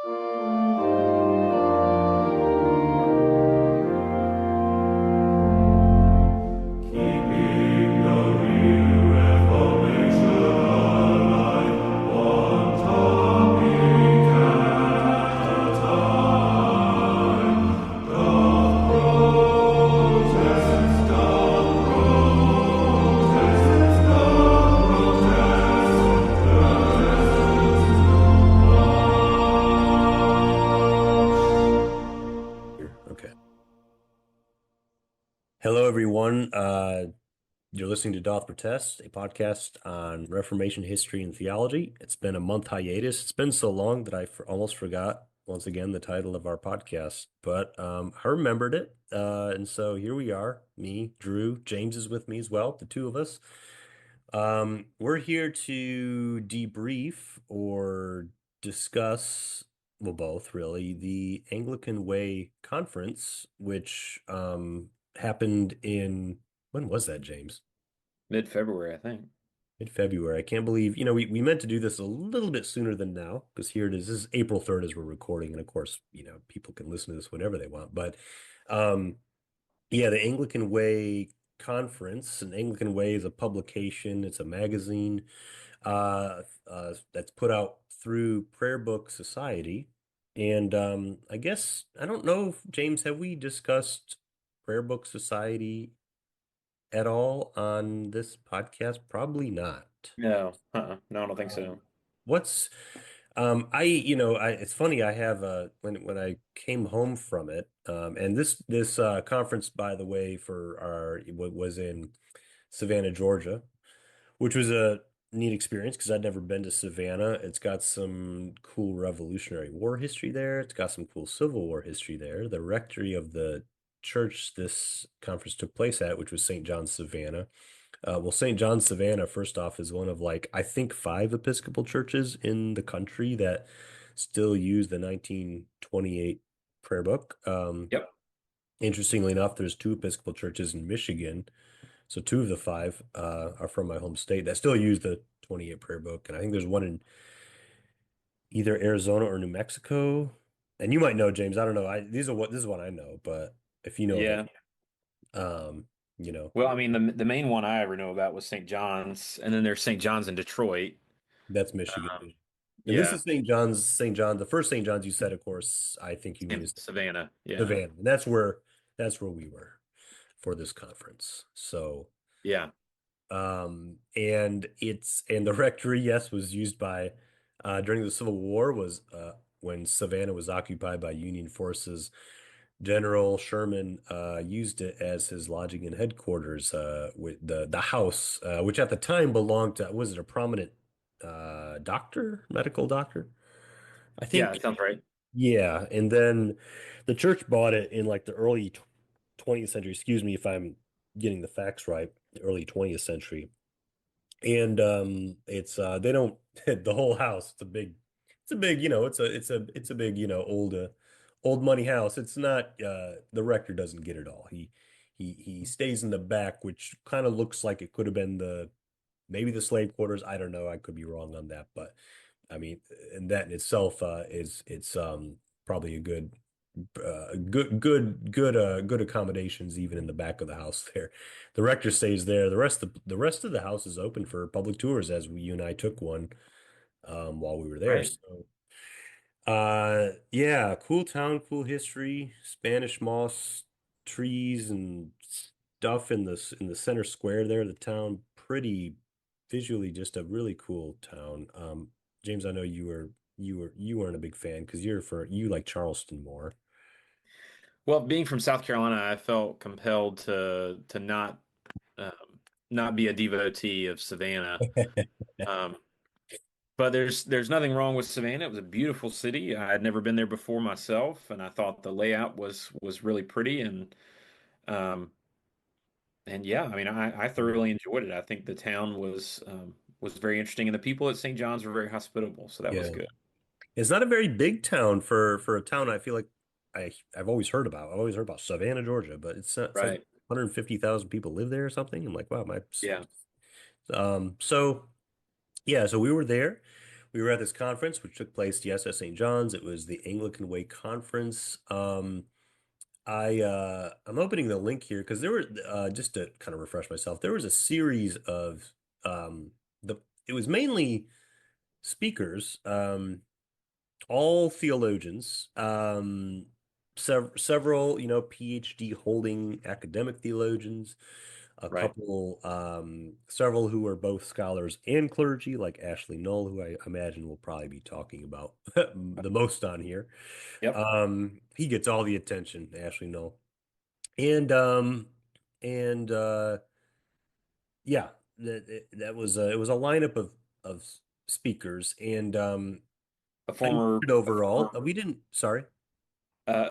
Keeping the real Reformation alive, one topic at a time. Doth protest, doth protest, doth Here. Okay. Hello, everyone. You're listening to Doth Protest, a podcast on Reformation history and theology. It's been a month hiatus. It's been so long that I almost forgot, once again, the title of our podcast, but I remembered it. And so here we are, me, Drew, James is with me as well, the two of us. We're here to debrief or discuss, well, both really, the Anglican Way conference, which happened in, when was that, James? Mid-February, I think. Mid-February. I can't believe, we meant to do this a little bit sooner than now, because here it is. This is April 3rd as we're recording, and of course, people can listen to this whenever they want. But um, yeah, the Anglican Way Conference, and Anglican Way is a publication, it's a magazine that's put out through Prayer Book Society. And I guess, I don't know, James, have we discussed Prayer Book Society at all on this podcast? Probably not. No, no, I don't think Um, so. what's it's funny. I have when I came home from it, and this conference, by the way, for our was in Savannah, Georgia, which was a neat experience because I'd never been to Savannah. It's got some cool Revolutionary War history there. It's got some cool Civil War history there. The rectory of the church this conference took place at, which was St. John's Savannah. Well, St. John's Savannah, first off, is one of like I think five Episcopal churches in the country that still use the 1928 prayer book. Yep. Interestingly enough, there's two Episcopal churches in Michigan, so two of the five are from my home state that still use the 28 prayer book, and I think there's one in either Arizona or New Mexico. And you might know, James. I don't know. This is what I know, but if you know of Yeah. any, um, you know, Well, I mean, the main one I ever know about was St. John's, and then there's St. John's in Detroit. that's Michigan. Um, And this yeah, is St. John's, St. John, the first St. John's you said, of course, I think you mean in is Savannah. Yeah, Savannah. And that's where we were for this conference. So, yeah, and the rectory, yes, was used by during the Civil War was when Savannah was occupied by Union forces. General Sherman used it as his lodging and headquarters with the house, which at the time belonged to, was it a prominent doctor, medical doctor? I yeah. think, It sounds right. yeah. And then the church bought it in like the early 20th century. Excuse me if I'm getting the facts right, the early 20th century. And it's they don't the whole house. It's a big, it's a big, old money house. It's not the rector doesn't get it all. He stays in the back, which kind of looks like it could have been the maybe the slave quarters. I don't know. I could be wrong on that, but I mean, and that in itself is it's probably a good accommodations even in the back of the house there. The rector stays there. The rest of the house is open for public tours as you and I took one while we were there. Right. So yeah, cool town, cool history, Spanish moss trees and stuff in the center square there, the town pretty visually just a really cool town. James, I know you weren't a big fan because you like Charleston more. Well, being from South Carolina, I felt compelled to not be a devotee of Savannah. Um, but there's nothing wrong with Savannah. It was a beautiful city. I had never been there before myself, and I thought the layout was really pretty um, and yeah, I mean, I thoroughly enjoyed it. I think the town was very interesting, and the people at St. John's were very hospitable, so that was Yeah. good. It's not a very big town for a town I feel like I've always heard about. I've always heard about Savannah, Georgia, but it's like Right. 150,000 people live there or something. I'm like, wow, Yeah. so yeah, so we were there. we were at this conference, which took place, yes, at St. John's. It was the Anglican Way Conference. I'm opening the link here because there were just to kind of refresh myself, there was a series of the it was mainly speakers, all theologians, several, PhD holding academic theologians, a Right. couple, several who are both scholars and clergy, like Ashley Null, who I imagine we'll probably be talking about the most on here. Yep. He gets all the attention, Ashley Null. And yeah, that was it was a lineup of speakers, and A I enjoyed former, it overall. We didn't, sorry. uh,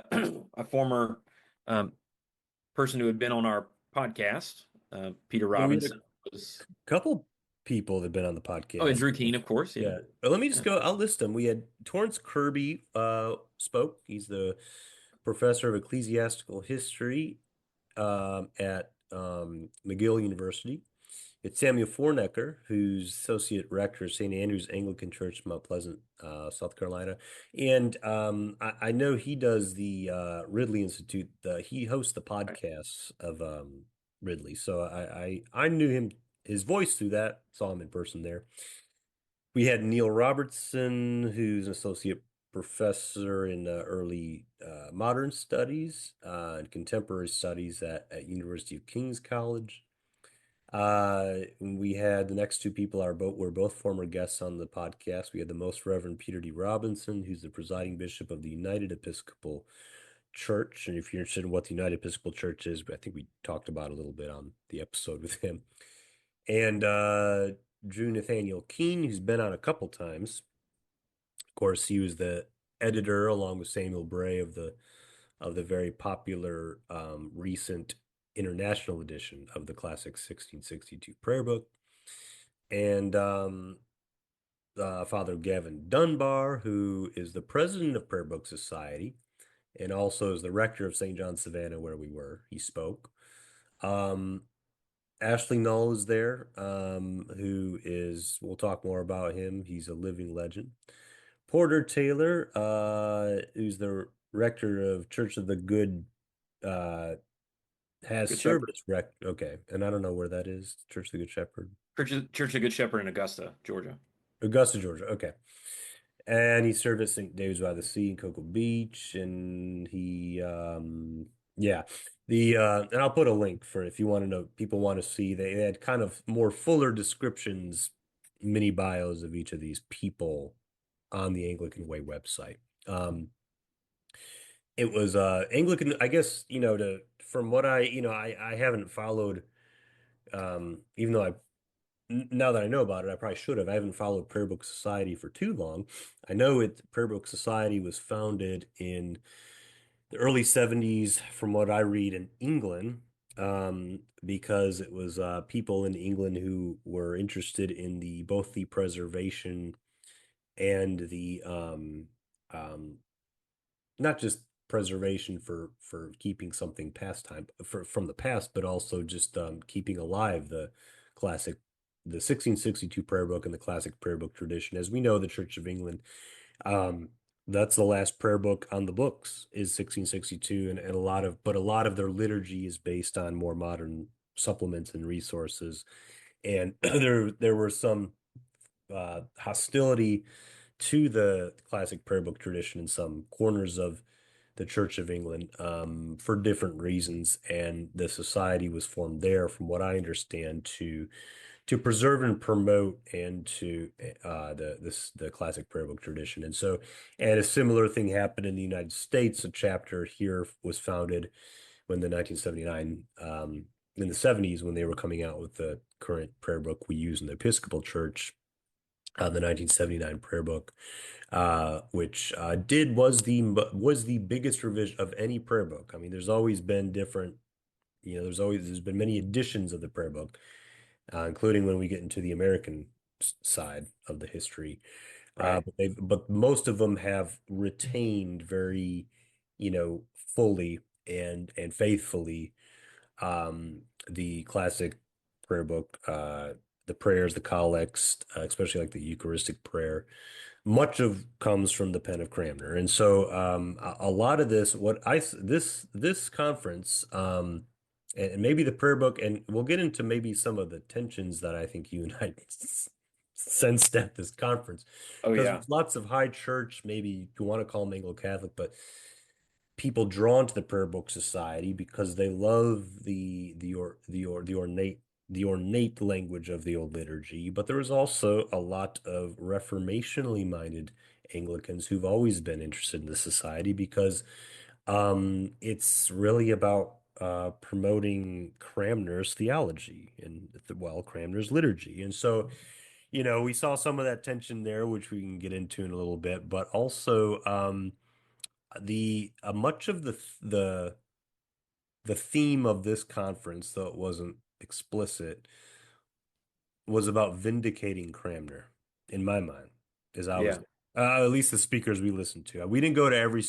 a former um, person who had been on our podcast, Peter Yeah, we had Robinson, a was. couple people that have been on the Oh, and podcast. Drew Keene, of course. Yeah. Yeah. But let me just Yeah. go, I'll list them. We had Torrance Kirby spoke. He's the professor of ecclesiastical history at McGill University. It's Samuel Fornecker, who's associate rector of St. Andrew's Anglican Church, Mount Pleasant, South Carolina. And I know he does the Ridley Institute. He hosts the Right. podcasts of Ridley. So I knew him, his voice through that, saw him in person there. We had Neil Robertson, who's an associate professor in early modern studies and contemporary studies at University of King's College. We had the next two people are both were both former guests on the podcast. We had the Most Reverend Peter D. Robinson, who's the presiding bishop of the United Episcopal Church. And if you're interested in what the United Episcopal Church is, I think we talked about it a little bit on the episode with him. And Drew Nathaniel Keene, who's been on a couple times. Of course, he was the editor along with Samuel Bray of the very popular recent international edition of the classic 1662 prayer book. And Father Gavin Dunbar, who is the president of Prayer Book Society and also is the rector of St. John Savannah, where we were. He spoke. Um, Ashley Null is there, who is, we'll talk more about him. He's a living legend. Porter Taylor, who's the rector of Church of the Good, uh, has Good served Shepherd. as okay, and I don't know where that is, Church of the Good Shepherd. Church of Good Shepherd in Augusta, Georgia. Augusta, Georgia. Okay. And he served at St. David's by the Sea in Cocoa Beach, and yeah, and I'll put a link for if you want to know, people want to see. They had kind of more fuller descriptions, mini bios of each of these people on the Anglican Way website. It was Anglican, I guess, to from what I haven't followed, even though now that I know about it, I probably should have. I haven't followed Prayer Book Society for too long. I know Prayer Book Society was founded in the early 70s, from what I read, in England, because it was people in England who were interested in both the preservation and the um, not just preservation for keeping something pastime from the past, but also just keeping alive classic the 1662 prayer book and the classic prayer book tradition. As we know, the Church of England, um, that's the last prayer book on the books is 1662, and a lot of their liturgy is based on more modern supplements and resources. And there were some hostility to the classic prayer book tradition in some corners of the Church of England for different reasons, and the society was formed there, from what I understand, to preserve and promote and to the classic prayer book tradition. And a similar thing happened in the United States. A chapter here was founded when the 1979 in the 70s, when they were coming out with the current prayer book we use in the Episcopal Church, the 1979 prayer book, which was the biggest revision of any prayer book. I mean, there's always been different, there's been many editions of the prayer book, including when we get into the American side of the history. Right. But most of them have retained very, fully and faithfully the classic prayer book the prayers, the collects, especially like the Eucharistic prayer, much of comes from the pen of Cranmer. And so a lot of this, this conference, and maybe the prayer book, and we'll get into maybe some of the tensions that I think you and I sensed at this conference, Oh because yeah. there's lots of high church, maybe you want to call them Anglo-Catholic, but people drawn to the prayer book society because they love the ornate language of the old liturgy. But there was also a lot of reformationally minded Anglicans who've always been interested in the society because it's really about promoting Cranmer's theology and Cranmer's liturgy. And so, we saw some of that tension there, which we can get into in a little bit, but also the much of the theme of this conference, though it wasn't explicit, was about vindicating Cranmer, in my mind, as I was Yeah. at least the speakers we listened to. We didn't go to every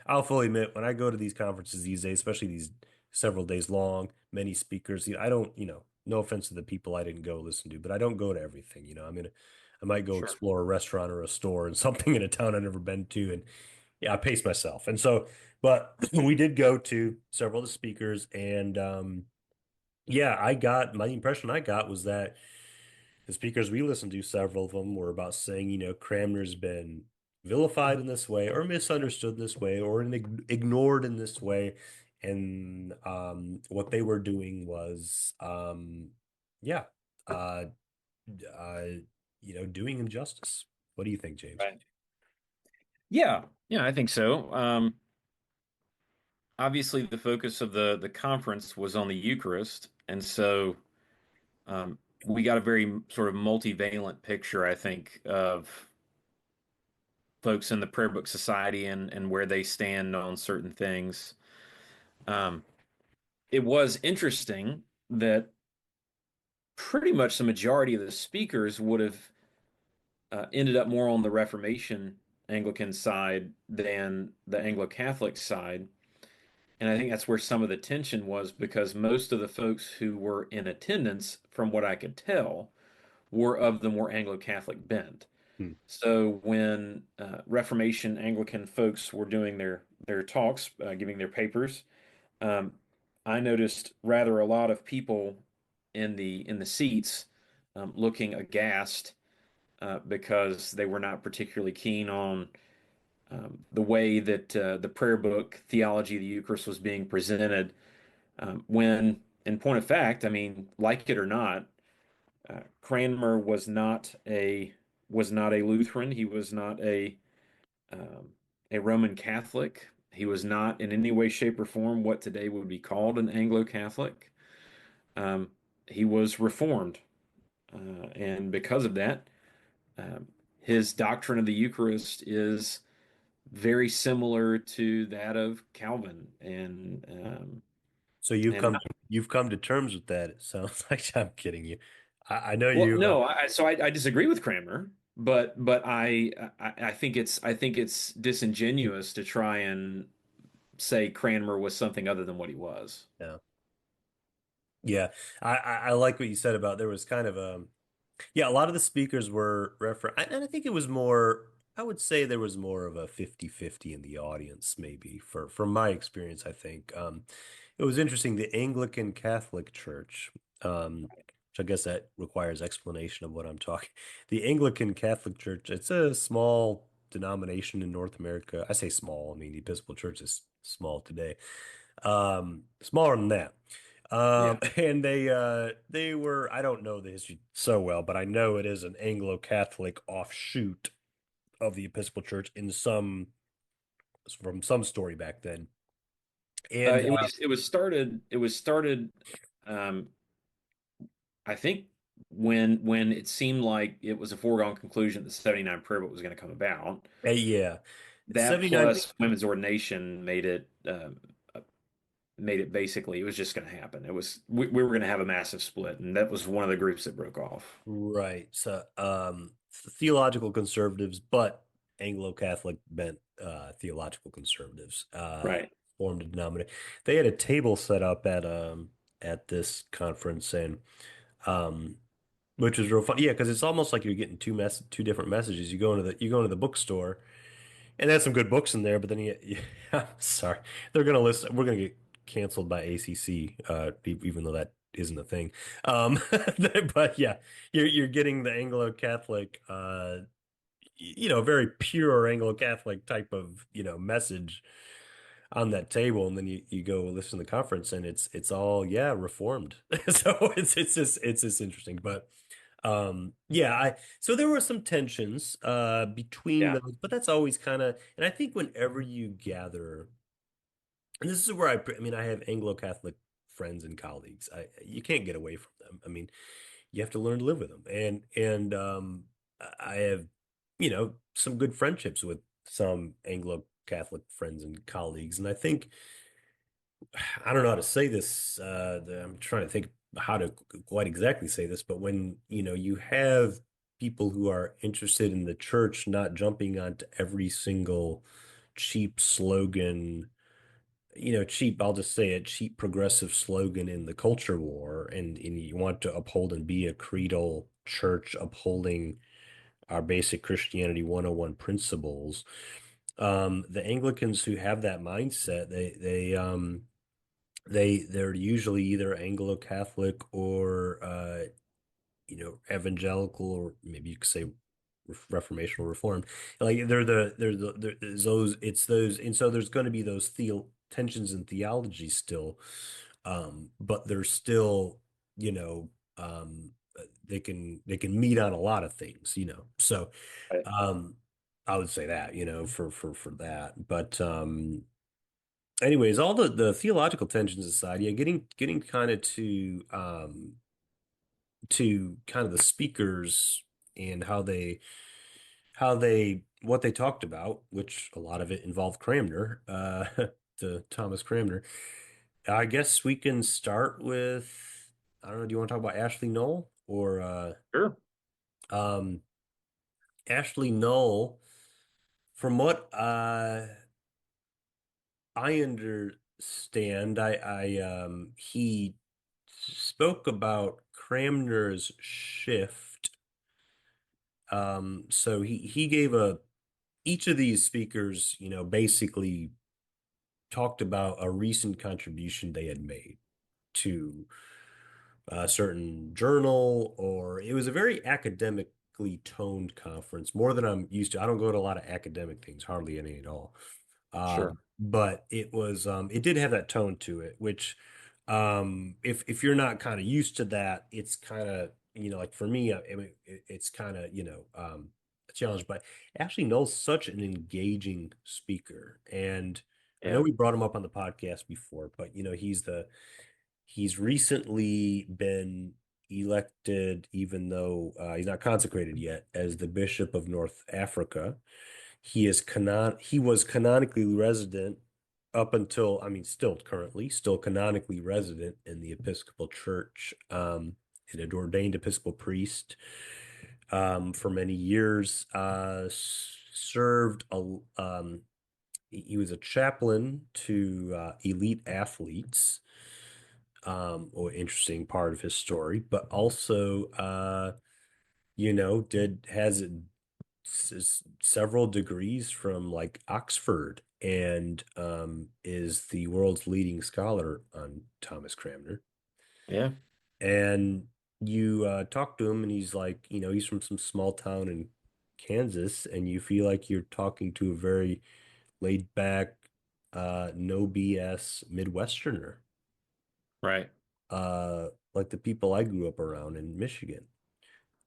I'll fully admit when I go to these conferences these days, especially these several days long, many speakers, I don't, no offense to the people I didn't go listen to, but I don't go to everything. I might go Sure. explore a restaurant or a store and something in a town I've never been to, and yeah, I pace myself. And so, but we did go to several of the speakers, and yeah, I got my impression I got was that the speakers we listened to, several of them were about saying, Cranmer's been vilified in this way, or misunderstood in this way, or ignored in this way. And what they were doing was, yeah, uh, uh, doing him justice. What do you think, James? Right. Yeah. Yeah, I think so. Obviously, the focus of the conference was on the Eucharist, and so we got a very sort of multivalent picture, I think, of folks in the Prayer Book Society and where they stand on certain things. Um, it was interesting that pretty much the majority of the speakers would have ended up more on the Reformation Anglican side than the Anglo-Catholic side. And I think that's where some of the tension was because most of the folks who were in attendance, from what I could tell, were of the more Anglo-Catholic bent. Hmm. So when Reformation Anglican folks were doing their talks, giving their papers, um, I noticed rather a lot of people in the seats looking aghast because they were not particularly keen on the way that the prayer book theology of the Eucharist was being presented. When, in point of fact, I mean, like it or not, Cranmer was not a Lutheran. He was not um, a Roman Catholic. He was not in any way, shape, or form what today would be called an Anglo-Catholic. Um, he was Reformed, and because of that, um, his doctrine of the Eucharist is very similar to that of Calvin, So and you've come to terms with that. It sounds like I'm kidding you. I know well, you. no, I disagree with Cranmer, but I think it's disingenuous to try and say Cranmer was something other than what he was. Yeah, yeah. I like what you said about there was kind of yeah, a lot of the speakers were and I think it was more. I would say there was more of a 50-50 in the audience, maybe from my experience. I think it was interesting. The Anglican Catholic Church, which I guess that requires explanation of what I'm talking. The Anglican Catholic Church, it's a small denomination in North America. I say small, I mean the Episcopal Church is small today. Smaller than that. Yeah. And they were, I don't know the history so well, but I know it is an Anglo-Catholic offshoot of the Episcopal Church in from some story back then. And It was started um, I think when it seemed like it was a foregone conclusion that the 79 prayer book was going to come about. yeah, That 79. plus women's ordination made it basically it was just going to happen. We were going to have a massive split, and that was one of the groups that broke off. Right. So, theological conservatives, but Anglo-Catholic bent theological conservatives Right. formed a denomination. They had a table set up at this conference, and um which is real fun. Yeah, because it's almost like you're getting two different messages. You go into the bookstore, and there's some good books in there, but then I'm sorry, they're gonna list. We're gonna get canceled by ACC, even though that isn't a thing. Um, but yeah, you're getting the Anglo-Catholic, very pure Anglo-Catholic type of, message on that table, and then you go listen to the conference, and it's all, yeah, reformed. So it's just interesting, but yeah, I so there were some tensions between Yeah, those, but that's always kind of, and I think whenever you gather, and this is where I mean, I have Anglo-Catholic friends and colleagues. You can't get away from them. I mean, you have to learn to live with them, and I have, some good friendships with some Anglo-Catholic friends and colleagues, and I think, I don't know how to say this. I'm trying to think how to quite exactly say this, but when, you have people who are interested in the church not jumping onto every single cheap slogan, cheap, I'll just say it, cheap progressive slogan in the culture war, and you want to uphold and be a creedal church upholding our basic Christianity 101 principles. The Anglicans who have that mindset, they're usually either Anglo-Catholic or evangelical, or maybe you could say Reformational Reformed. Like there's those, it's those, and so there's going to be those tensions in theology still, but there's still, you know they can meet on a lot of things, so right. um I would say that, for that, but anyways, all the theological tensions aside, yeah, getting kind of to kind of the speakers and how they what they talked about, which a lot of it involved Cranmer, to Thomas Cranmer. I guess we can start with, I don't know, do you want to talk about Ashley Knoll or Sure. um Ashley Knoll, from what I understand, he spoke about Cramner's shift. So he gave each of these speakers, basically talked about a recent contribution they had made to a certain journal, or it was a very academically toned conference, more than I'm used to. I don't go to a lot of academic things, hardly any at all. Sure. But it did have that tone to it, which, if you're not kind of used to that, it's kind of, like for me, I mean, it's kind of, a challenge. But Ashley Knoll's such an engaging speaker, and I know Yeah. we brought him up on the podcast before, but he's recently been elected, even though he's not consecrated yet, as the Bishop of North Africa. He was canonically resident up until, I mean, still canonically resident in the Episcopal Church, and an ordained Episcopal priest, for many years. Served a He was a chaplain to elite athletes, or interesting part of his story, but also, did has several degrees from like Oxford, and is the world's leading scholar on Thomas Cranmer. Yeah. And you talk to him, and he's like, he's from some small town in Kansas, and you feel like you're talking to a very laid back, no BS Midwesterner, Right. like the people I grew up around in Michigan.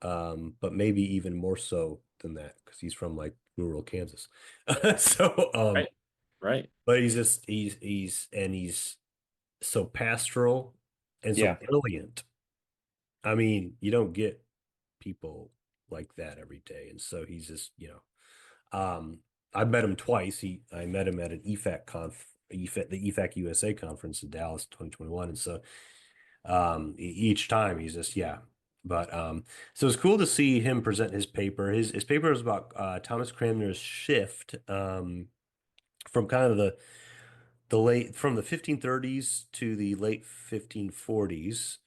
But maybe even more so than that, because he's from like rural Kansas. So, Right. Right. but he's so pastoral and so Yeah. brilliant. I mean, you don't get people like that every day. And so he's just, I've met him twice. I met him at an the EFAC USA conference in Dallas 2021. And so each time he's just, yeah. But so it's cool to see him present his paper. His paper is about Thomas Cranmer's shift, from kind of the 1530s to the late 1540s.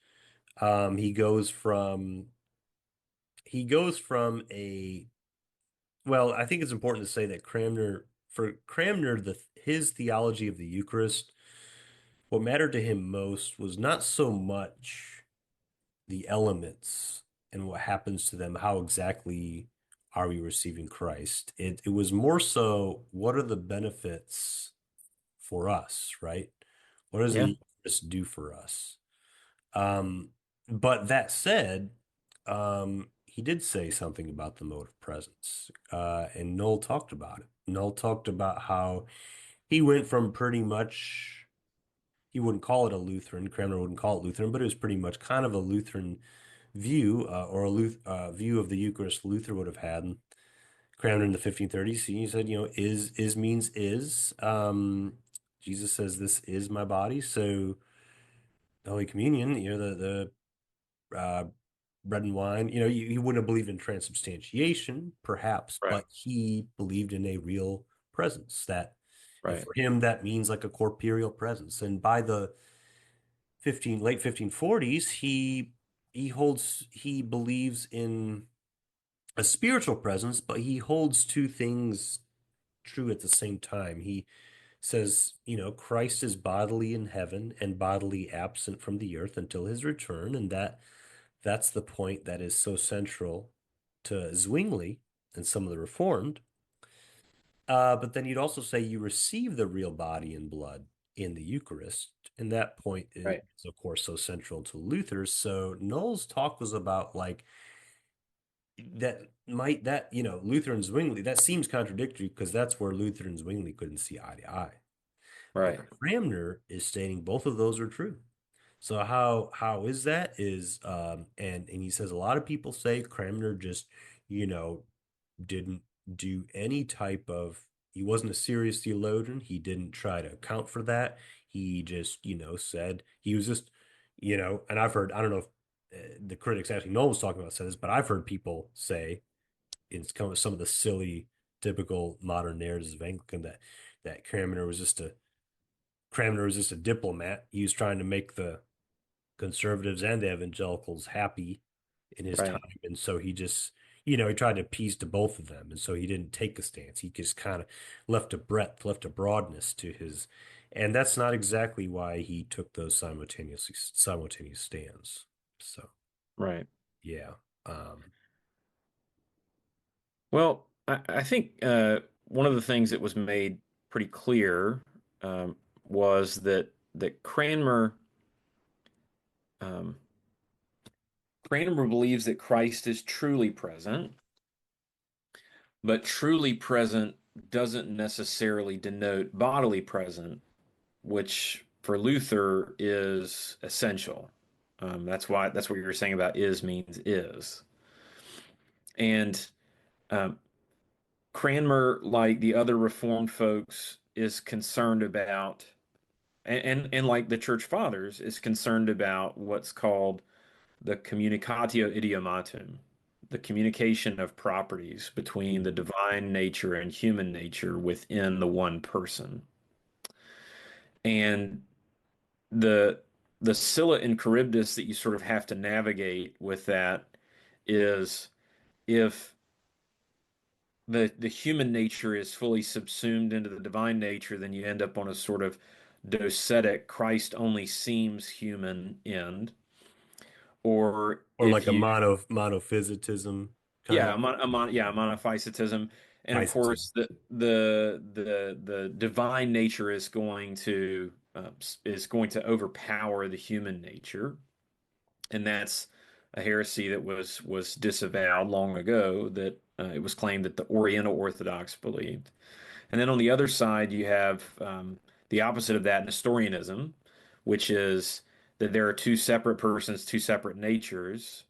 He goes from he goes from well, I think it's important to say that for Cranmer, his theology of the Eucharist, what mattered to him most was not so much the elements and what happens to them, how exactly are we receiving Christ? It was more so what are the benefits for us, right? What does Yeah. the Eucharist do for us? Um, but that said, he did say something about the mode of presence, and Noel talked about it. Noel talked about how he went from pretty much, he wouldn't call it a Lutheran, Cranmer wouldn't call it Lutheran, but it was pretty much kind of a Lutheran view, or a view of the Eucharist Luther would have had. Cranmer in the 1530s, he said, is means is. Jesus says, "This is my body." So Holy Communion, the bread and wine. He wouldn't believe in transubstantiation, perhaps, Right. but he believed in a real presence and Right. for him, that means like a corporeal presence. And by the late 1540s, he believes in a spiritual presence, but he holds two things true at the same time. He says, Christ is bodily in heaven and bodily absent from the earth until his return, and that's the point that is so central to Zwingli and some of the Reformed. But then you'd also say you receive the real body and blood in the Eucharist, and that point is, Right. of course, so central to Luther. So Noel's talk was about like Luther and Zwingli, that seems contradictory because that's where Luther and Zwingli couldn't see eye to eye. But Right. Cranmer is stating both of those are true. So how is that? And he says a lot of people say Cranmer just, you know, didn't do any type of he wasn't a serious theologian. He didn't try to account for that. He just, said he was just, and I've heard, I don't know if the critics actually know what I was talking about says, but I've heard people say in some of the silly, typical modern narratives of Anglican that Cranmer was just a diplomat. He was trying to make the conservatives and the evangelicals happy in his time. Right. And so he just, he tried to appease to both of them. And so he didn't take a stance. He just kind of left a broadness to his, and that's not exactly why he took those simultaneous stands. So Right. yeah. Um, Well, I think one of the things that was made pretty clear was that um, Cranmer believes that Christ is truly present, but truly present doesn't necessarily denote bodily present, which for Luther is essential. That's what you were saying about is means is. And um, Cranmer, like the other Reformed folks, is concerned about, and like the Church Fathers, is concerned about what's called the communicatio idiomatum, the communication of properties between the divine nature and human nature within the one person. And the the Scylla and Charybdis that you sort of have to navigate with that is if the human nature is fully subsumed into the divine nature, then you end up on a sort of docetic Christ only seems human end. Or or if like a you monophysitism kind yeah, of monophysitism, and of isotism. course the divine nature is going to overpower the human nature, and that's a heresy that was disavowed long ago. That it was claimed that the Oriental Orthodox believed, and then on the other side you have the opposite of that, Nestorianism, which is that there are two separate persons, two separate natures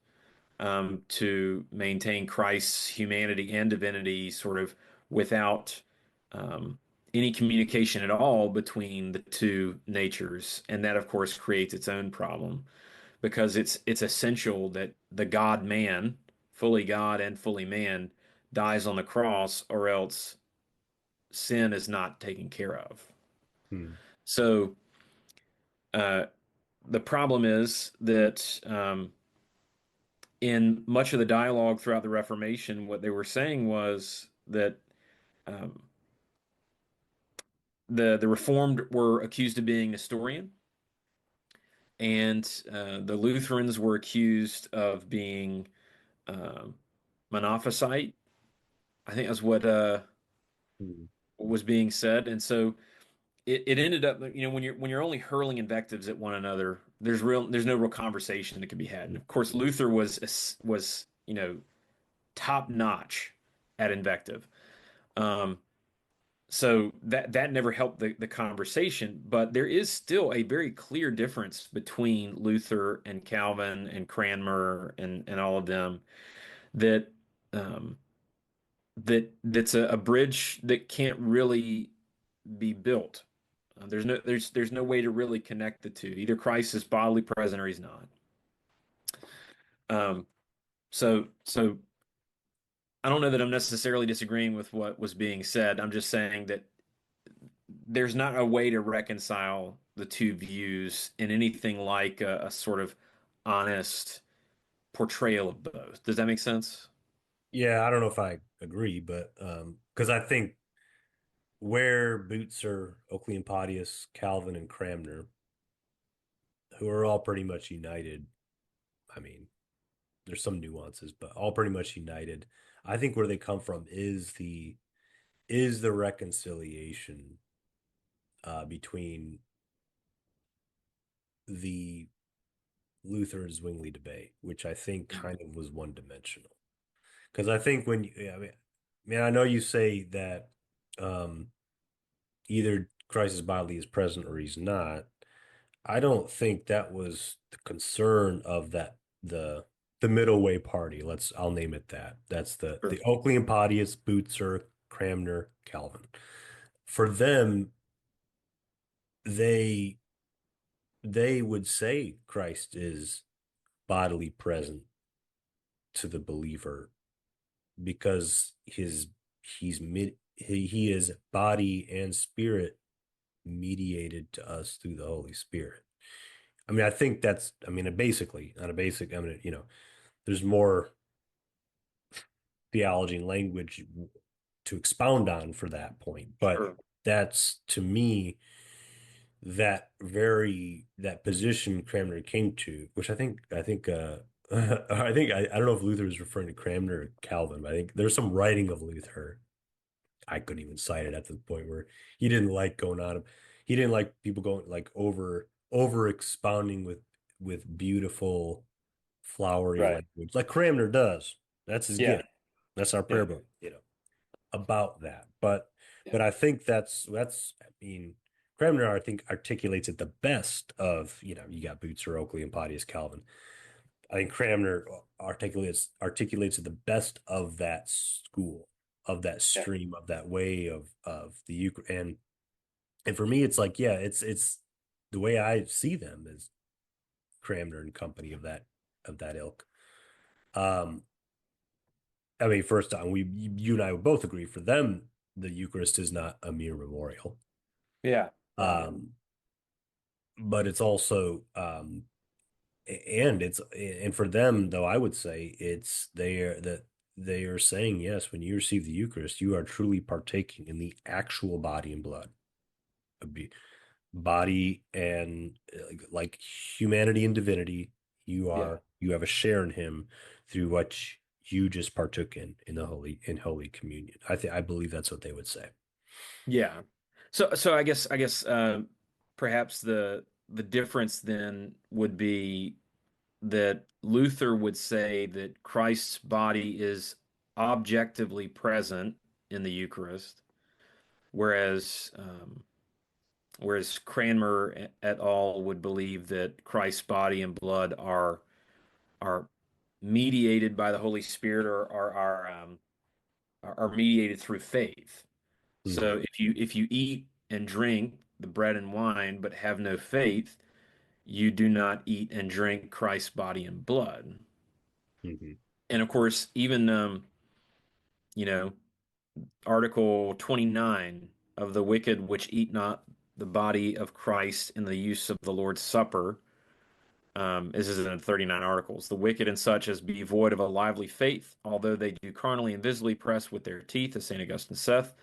to maintain Christ's humanity and divinity sort of without um, any communication at all between the two natures. And that, of course, creates its own problem because it's essential that the God man, fully God and fully man, dies on the cross, or else sin is not taken care of. Hmm. So uh, the problem is that in much of the dialogue throughout the Reformation, what they were saying was that um, the Reformed were accused of being Nestorian, and the Lutherans were accused of being um, Monophysite. I think that's what Mhm. was being said, and so it ended up, when you're only hurling invectives at one another, there's no real conversation that can be had. And of course, Luther was top notch at invective. Um, so that never helped the conversation, but there is still a very clear difference between Luther and Calvin and Cranmer and all of them that um, that's a bridge that can't really be built. There's no way to really connect the two. Either Christ is bodily present or he's not. Um, so I don't know that I'm necessarily disagreeing with what was being said. I'm just saying that there's not a way to reconcile the two views in anything like a sort of honest portrayal of both. Does that make sense? Yeah, I don't know if I agree, but because I think where Boots are Oakley and Podius, Calvin and Cranmer, who are all pretty much united. I mean, there's some nuances, but all pretty much united. I think where they come from is the reconciliation between the Luther and Zwingli debate, which I think kind of was one dimensional. Because I think when you, yeah, I mean, man, I know you say that um, either Christ is bodily is present or he's not. I don't think that was the concern of the middle way party. I'll name it that. That's Sure. the Oakley and Podius, Bootser, Cranmer, Calvin. For them, they they would say Christ is bodily present to the believer because he is body and spirit mediated to us through the Holy Spirit. I mean, I think that's, I mean, basically, on a basic, I mean, there's more theology and language to expound on for that point, but Sure. that's to me that position Cranmer came to, which I don't know if Luther was referring to Cranmer or Calvin, but I think there's some writing of Luther. I couldn't even cite it at the point where he didn't like going on. He didn't like people going like over expounding with beautiful flowery Right. language like Cranmer does. That's his Yeah. gift. That's our Yeah. prayer book, about that. But Yeah. but I think that's I mean Cranmer I think articulates it the best of, you got Boots or Oakley and Podius Calvin. I think Cranmer articulates it the best of that school, of that Yeah. stream, of that way of the Eucharist. And for me, it's like, yeah, it's the way I see them is Cranmer and company of that ilk. Um, I mean, first on you and I would both agree for them, the Eucharist is not a mere memorial. Yeah. Um, but it's also and for them though I would say it's they are saying yes, when you receive the Eucharist you are truly partaking in the actual body and blood of body and like humanity and divinity. Yeah. You have a share in him through what you just partook in Holy Communion. I believe that's what they would say. Yeah. So I guess perhaps the difference then would be that Luther would say that Christ's body is objectively present in the Eucharist, whereas Cranmer et al. Would believe that Christ's body and blood are mediated by the Holy Spirit or are mediated through faith. So Mhm. if you eat and drink the bread and wine but have no faith, you do not eat and drink Christ's body and blood. Mhm. And of course, even you know, Article 29 of the wicked which eat not the body of Christ in the use of the Lord's Supper This is in the 39 Articles. The wicked and such as be void of a lively faith, although they do carnally and visibly press with their teeth, as St. Augustine saith,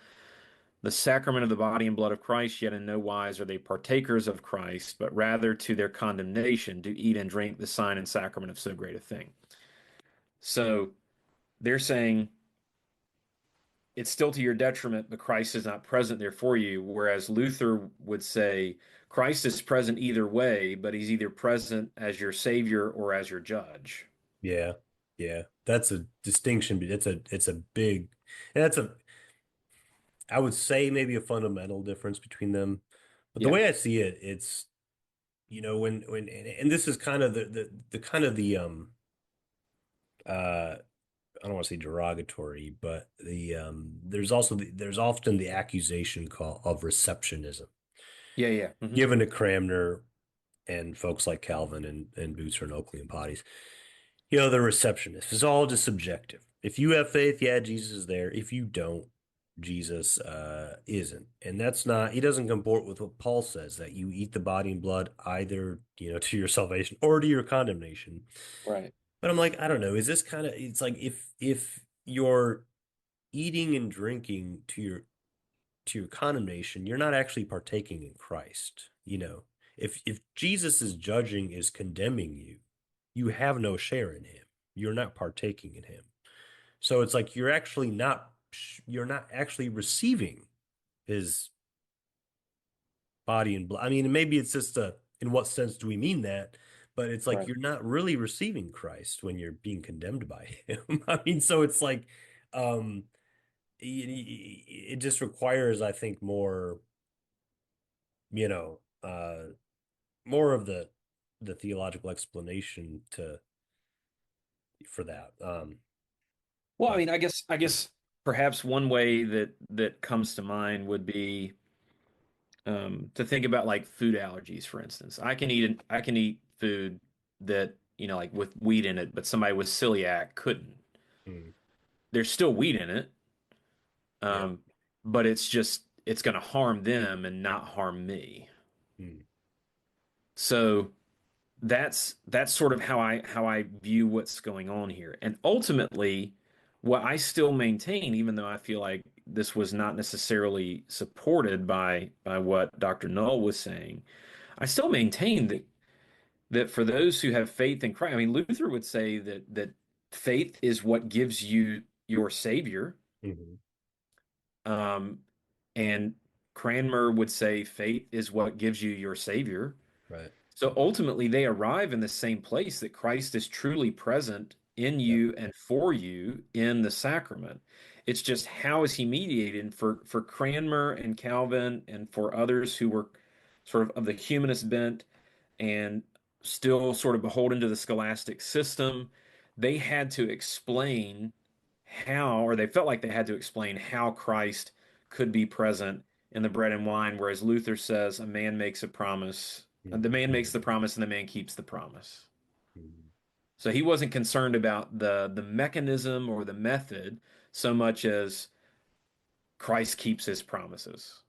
the sacrament of the body and blood of Christ, yet in no wise are they partakers of Christ, but rather to their condemnation do eat and drink the sign and sacrament of so great a thing. So they're saying it's still to your detriment, but Christ is not present there for you. Whereas Luther would say Christ is present either way, but he's either present as your savior or as your judge. Yeah. Yeah. That's a distinction, but it's a big, and that's a, I would say maybe a fundamental difference between them. But the Yeah. way I see it, it's, when and this is kind of the kind of the I don't want to say derogatory, but there's often the accusation call of receptionism Yeah, yeah. Hmm. given to Cranmer and folks like Calvin and Bucer and Oakley and Potties. The receptionist. It's all just subjective. If you have faith, yeah, Jesus is there. If you don't, Jesus isn't. And that's not, he doesn't comport with what Paul says, that you eat the body and blood either, to your salvation or to your condemnation. Right. But I'm like, I don't know. Is this kind of, it's like if you're eating and drinking to your condemnation, you're not actually partaking in Christ. If Jesus is judging, is condemning you, you have no share in him. You're not partaking in him. So it's like you're not actually receiving his body and blood. I mean, maybe it's just in what sense do we mean that? But it's like Right. you're not really receiving Christ when you're being condemned by him. I mean, so it's like um it just requires, I think, you know, uh more of the theological explanation to for that. Well, I But mean, I guess perhaps one way that comes to mind would be to think about like food allergies, for instance. I can eat food that, like with wheat in it, but somebody with celiac couldn't. mm, There's still wheat in it, yeah. um, but it's going to harm them and not harm me. Mm, So that's sort of how I view what's going on here. And ultimately, what I still maintain, even though I feel like this was not necessarily supported by what Dr. Null was saying, I still maintain that for those who have faith in Christ, I mean, Luther would say that faith is what gives you your Savior. mhm, Um, and Cranmer would say faith is what gives you your Savior. right. So ultimately, they arrive in the same place that Christ is truly present in Yeah. you and for you in the sacrament. It's just how is he mediated? And for Cranmer and Calvin and for others who were sort of the humanist bent and still sort of beholden to the scholastic system, they had to explain how, or they felt like they had to explain how Christ could be present in the bread and wine, whereas Luther says a man makes a promise, Mm, the man makes the promise and the man keeps the promise. mm. So he wasn't concerned about the mechanism or the method so much as Christ keeps his promises.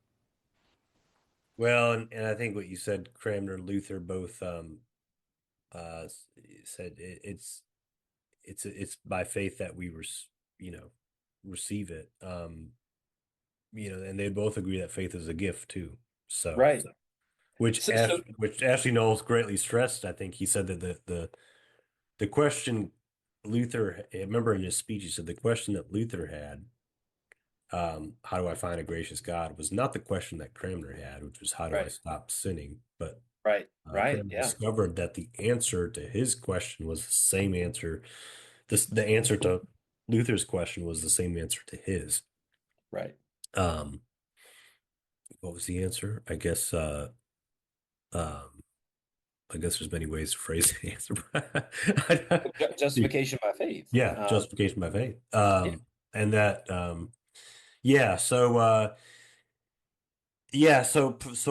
Well, and I think what you said, Cranmer and Luther both said it's by faith that you know receive it. And they both agree that faith is a gift too. So, Right. So which Ashley Knowles greatly stressed. I think he said that the question Luther, I remember in his speech, he said the question that Luther had, how do I find a gracious God, was not the question that Cranmer had, which was how do I right, stop sinning? But right, right, Cranmer yeah, discovered that the answer to his question was the same answer. The answer to Luther's question was the same answer to his. right. Um, what was the answer? Um, I guess there's many ways to phrase the answer. Justification by faith. Yeah, justification by faith. Yeah, And that, yeah. So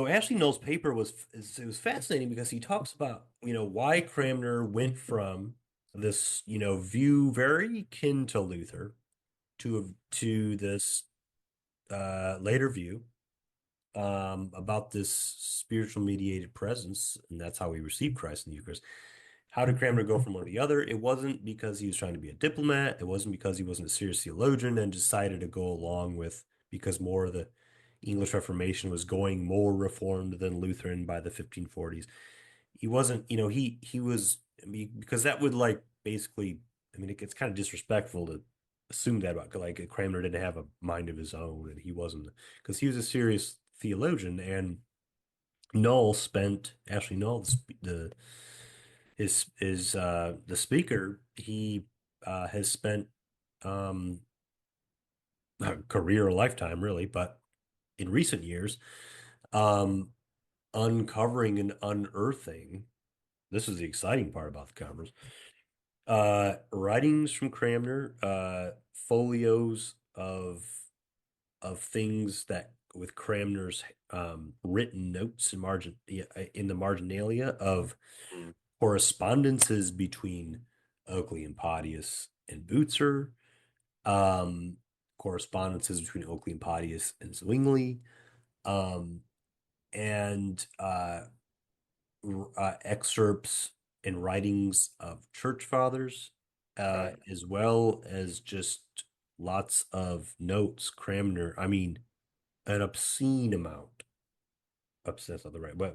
Ashley Null's paper it was fascinating because he talks about why Cranmer went from this view very kin to Luther to this later view about this spiritual mediated presence, and that's how we receive Christ in the Eucharist. How did Cranmer go from one to the other? It wasn't because he was trying to be a diplomat. It wasn't because he wasn't a serious theologian and decided to go along with because more of the English Reformation was going more reformed than Lutheran by the 1540s. He wasn't, he was, I mean, because that would like basically, I mean, it gets kind of disrespectful to assume that about like Cranmer didn't have a mind of his own and he wasn't, because he was a serious theologian and Null spent, actually Null, the is the speaker, he has spent um a career, a lifetime really, but in recent years, um uncovering and unearthing, this is the exciting part about the conference, writings from Cranmer, folios of things that with Cranmer's written notes in the marginalia of Mm. correspondences between Oakley and Podius and Butzer, um, correspondences between Oakley and Podius and Zwingli, um, and excerpts and writings of church fathers, Right. as well as just lots of notes. Cranmer, I mean, an obscene amount. Obsessed, not the right, but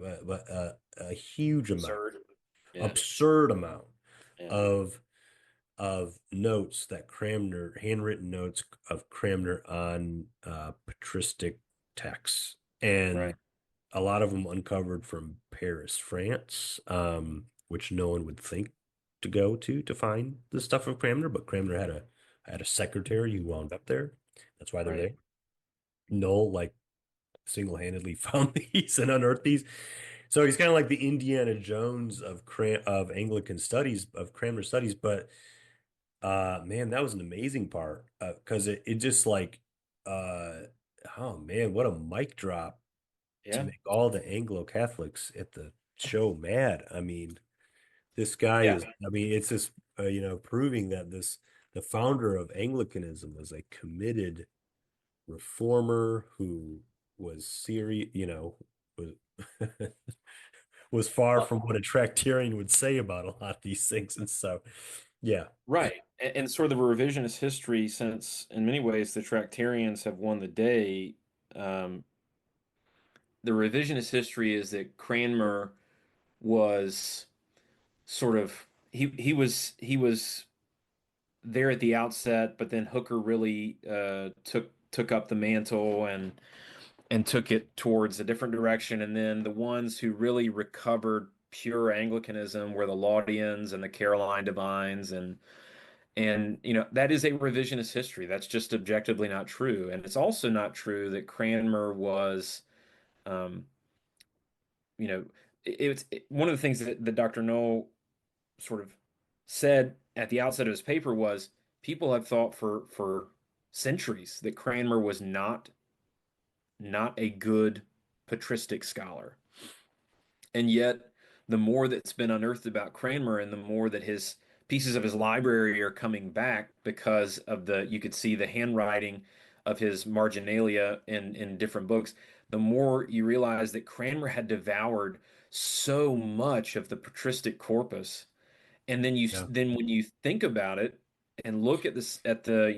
a huge amount, Absurd. Yeah. absurd amount Yeah. of notes that Cranmer, handwritten notes of Cranmer on patristic texts, and Right. a lot of them uncovered from Paris, France, which no one would think to go to find the stuff of Cranmer, but Cranmer had a secretary who wound up there. That's why they're Right. there. Noel like single-handedly found these and unearthed these. So he's kind of like the Indiana Jones of Anglican studies, of Cranmer studies, but man, that was an amazing part because it just like uh oh man, what a mic drop to Yeah. make all the Anglo-Catholics at the show mad. I mean, this guy Yeah. is, I mean, it's just proving that the founder of Anglicanism was a committed reformer who was serious, was was far Uh, from what a Tractarian would say about a lot of these things. And so, yeah, Right. And sort of the revisionist history, since in many ways the Tractarians have won the day, um, the revisionist history is that Cranmer was sort of he was there at the outset, but then Hooker really took up the mantle and took it towards a different direction. And then the ones who really recovered pure Anglicanism were the Laudians and the Caroline Divines, and that is a revisionist history. That's just objectively not true. And it's also not true that Cranmer was, um, you know, one of the things that Dr. Noel sort of said at the outset of his paper was people have thought for centuries that Cranmer was not a good patristic scholar. And yet, the more that's been unearthed about Cranmer and the more that his pieces of his library are coming back because of you could see the handwriting of his marginalia in different books, the more you realize that Cranmer had devoured so much of the patristic corpus. And yeah, then when you think about it and look at this at the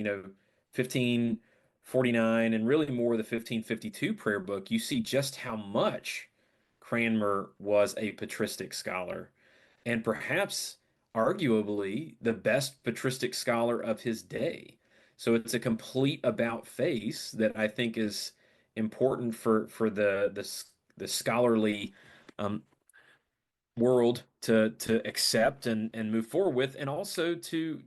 1549 and really more the 1552 prayer book, you see just how much Cranmer was a patristic scholar and perhaps arguably the best patristic scholar of his day. So it's a complete about face that I think is important for the scholarly um, world to accept and move forward with, and also to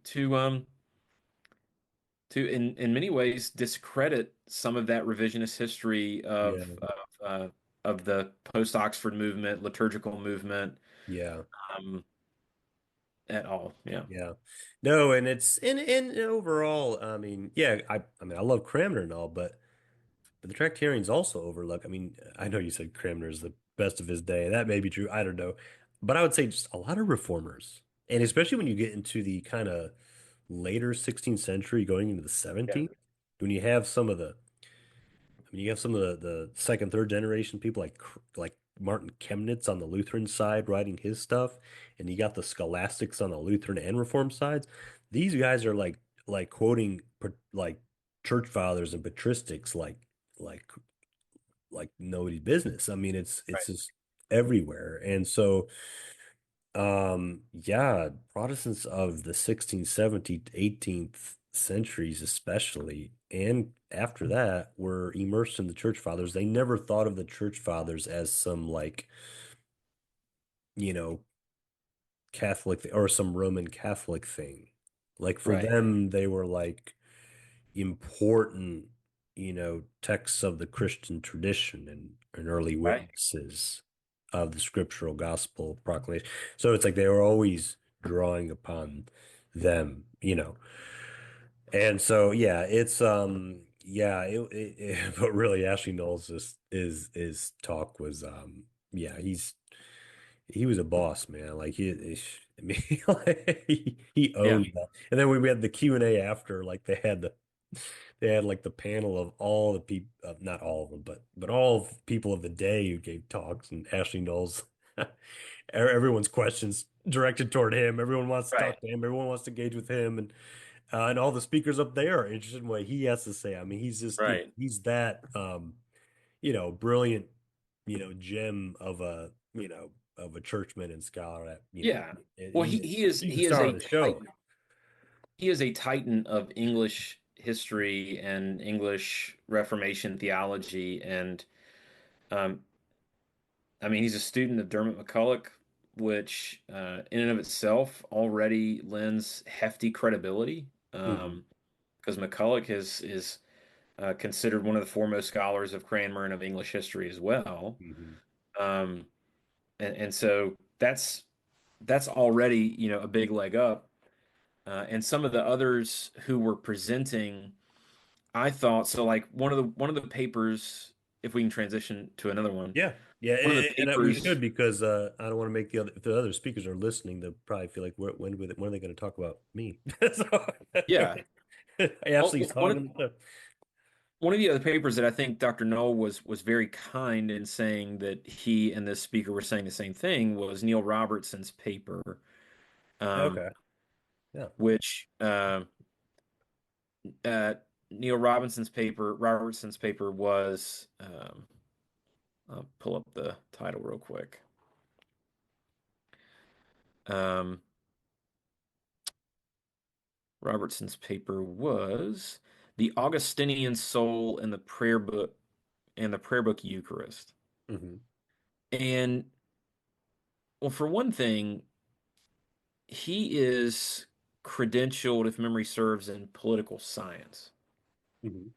in many ways discredit some of that revisionist history yeah, of the post-Oxford movement, liturgical movement, yeah. um, at all. Yeah. Yeah. No, and it's and overall, I mean, yeah, I mean I love Cranmer and all, but the Tractarians also overlook. I mean, I know you said Cranmer is the best of his day. That may be true. I don't know. But I would say just a lot of reformers. And especially when you get into the kind of later 16th century going into the Yeah. 17th, when you have some of the I mean, you have some of the second, third generation people like Martin Chemnitz on the Lutheran side writing his stuff, and you got the scholastics on the Lutheran and Reformed sides. These guys are like quoting like church fathers and patristics like like nobody's business. I mean, it's Right. just everywhere. And so yeah, Protestants of the 16th, 17th, 18th centuries especially, and after that were immersed in the church fathers. They never thought of the church fathers as some like, you know, Catholic or some Roman Catholic thing. Like for Right. them, they were like important, texts of the Christian tradition and early Right. witnesses of the scriptural gospel proclamation. So it's like they were always drawing upon them. And so yeah, it's yeah, but really Ashley Knowles is talk was yeah, he was a boss, man. Like I mean, like, he Yeah. owned that. And then we had the Q&A after, like they had like the panel of all the people, not all of them, but all of people of the day who gave talks, and Ashley Knowles, everyone's questions directed toward him. Everyone wants to Right. talk to him. Everyone wants to engage with him, and all the speakers up there are interested in what he has to say. I mean, he's just, Right. he's that brilliant, gem of a churchman and scholar that, Yeah. Well, he's he's the he is star of a the show. titan. He is a titan of English history and English Reformation theology, and um, I mean, he's a student of Dermot McCulloch, which in and of itself already lends hefty credibility. Hmm. Because McCulloch is considered one of the foremost scholars of Cranmer and of English history as well. Hmm. Um, and so that's already, a big leg up. And some of the others who were presenting, I thought so. Like one of the papers, if we can transition to another one, Yeah, yeah, one of the we should, papers, because I don't want to make the other, if the other speakers are listening, they'll probably feel like when are they going to talk about me? So yeah. Well, Ashley's talking. one of the other papers that I think Dr. Knoll was very kind in saying that he and this speaker were saying the same thing was Neil Robertson's paper, um, Okay, yeah. which uh, Robertson's paper was. I'll pull up the title real quick. Um, Robertson's paper was The Augustinian Soul and the Prayer Book Eucharist. Hmm. And well, for one thing, he is credentialed, if memory serves, in political science, Hmm.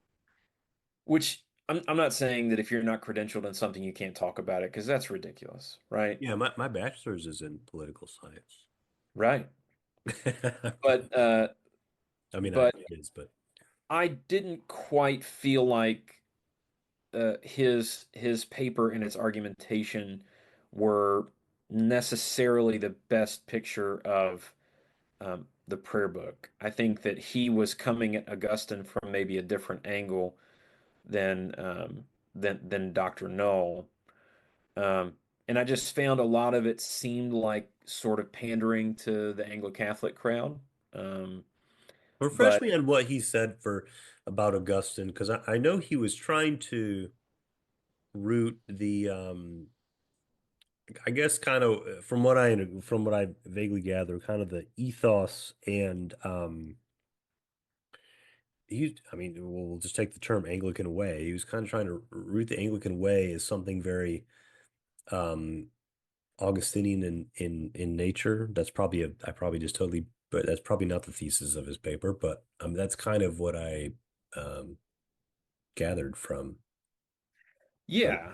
which I'm not saying that if you're not credentialed in something, you can't talk about it because that's ridiculous, right? Yeah, my bachelor's is in political science. Right. But I mean, but it is, but I didn't quite feel like his paper and its argumentation were necessarily the best picture of the prayer book. I think that he was coming at Augustine from maybe a different angle than than Dr. Null. And I just found a lot of it seemed like sort of pandering to the Anglo-Catholic crowd. Um, refresh but me on what he said for about Augustine, because I know he was trying to root the I guess kind of from what I vaguely gather, kind of the ethos and I mean, we'll just take the term Anglican way. He was kind of trying to root the Anglican way as something very um Augustinian in nature. That's probably I probably just totally, but that's probably not the thesis of his paper, but that's kind of what I um gathered from. yeah,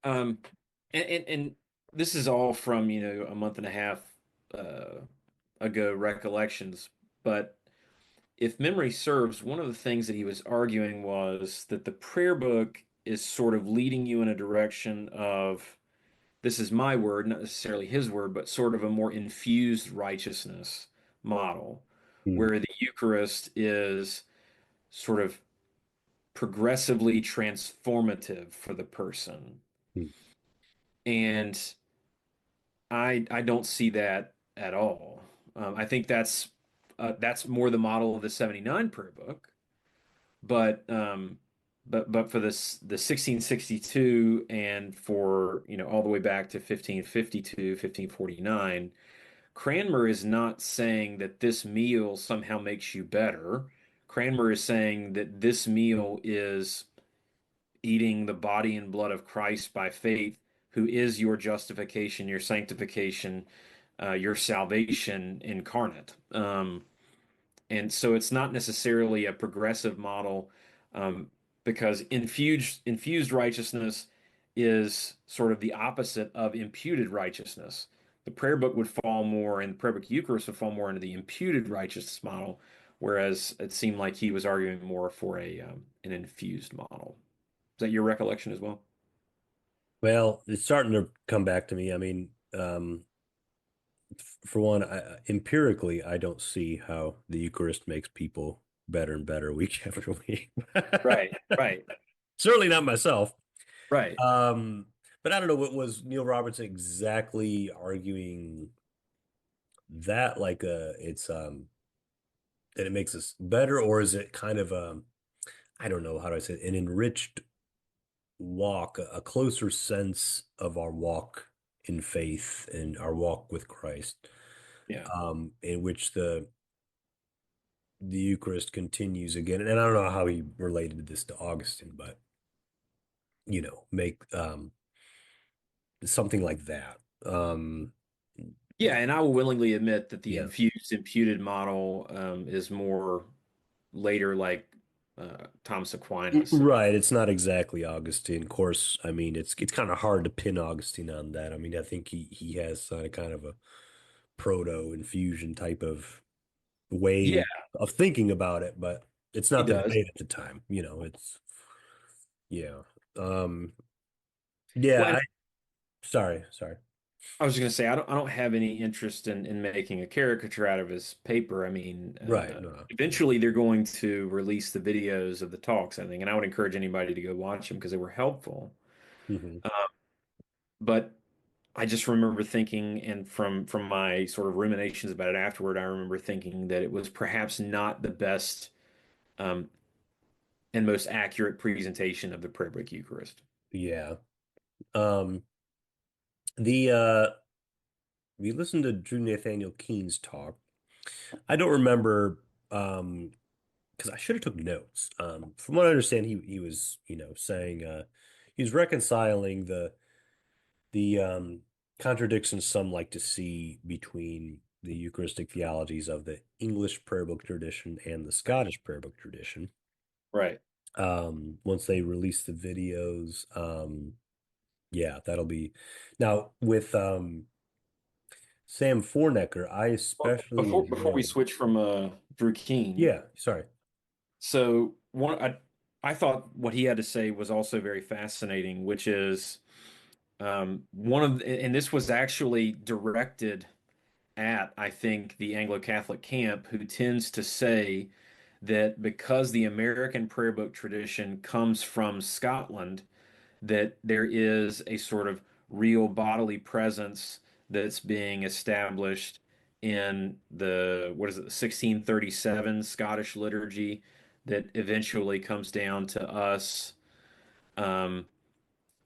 um, and this is all from, a month and a half uh, ago recollections, but if memory serves, one of the things that he was arguing was that the prayer book is sort of leading you in a direction of, this is my word, not necessarily his word, but sort of a more infused righteousness model, Mm, where the Eucharist is sort of progressively transformative for the person. mm, And I don't see that at all. I think that's more the model of the 79 prayer book, but for this the 1662 and for all the way back to 1552, 1549, Cranmer is not saying that this meal somehow makes you better. Cranmer is saying that this meal is eating the body and blood of Christ by faith, who is your justification, your sanctification, your salvation incarnate. And so it's not necessarily a progressive model, um, because infused righteousness is sort of the opposite of imputed righteousness. The prayer book would fall more, and the prayer book Eucharist would fall more into the imputed righteousness model, whereas it seemed like he was arguing more for an infused model. Is that your recollection as well? Well, it's starting to come back to me. I mean, for one, empirically, I don't see how the Eucharist makes people better and better week after week. Right, right, Certainly not myself. right. Um, but I don't know, what was Neil Robertson exactly arguing that like it's that it makes us better, or is it kind of I don't know how do I say it, an enriched walk, a closer sense of our walk in faith and our walk with Christ, Yeah. in which the Eucharist continues again. And I don't know how he related this to Augustine, but make something like that. Yeah, and I will willingly admit that the Yeah. infused imputed model is more later, like Thomas Aquinas. Right. It's not exactly Augustine. Of course, I mean it's kind of hard to pin Augustine on that. I mean, I think he has kind of a proto infusion type of Yeah, way of thinking about it, but it's he not the does. debate at the time. It's yeah. Well, Yeah, and sorry. I was just gonna say I don't have any interest in making a caricature out of his paper. I mean, Right. No. eventually they're going to release the videos of the talks, I think, and I would encourage anybody to go watch them because they were helpful. Hmm. But I just remember thinking, and from my sort of ruminations about it afterward, I remember thinking that it was perhaps not the best um, and most accurate presentation of the prayer book Eucharist. Yeah. Um the we listened to Drew Nathaniel Keene's talk. I don't remember because I should have took notes. From what I understand, he was, saying he was reconciling the contradictions some like to see between the Eucharistic theologies of the English prayer book tradition and the Scottish prayer book tradition. Right. Once they release the videos, yeah, that'll be now with Sam Fornecker. I Well, especially before we enjoyed. switch from Drew Keen, Yeah, sorry. so I thought what he had to say was also very fascinating, which is and this was actually directed at, I think, the Anglo-Catholic camp, who tends to say that because the American prayer book tradition comes from Scotland, that there is a sort of real bodily presence that's being established in the, what is it, the 1637 Scottish liturgy that eventually comes down to us um,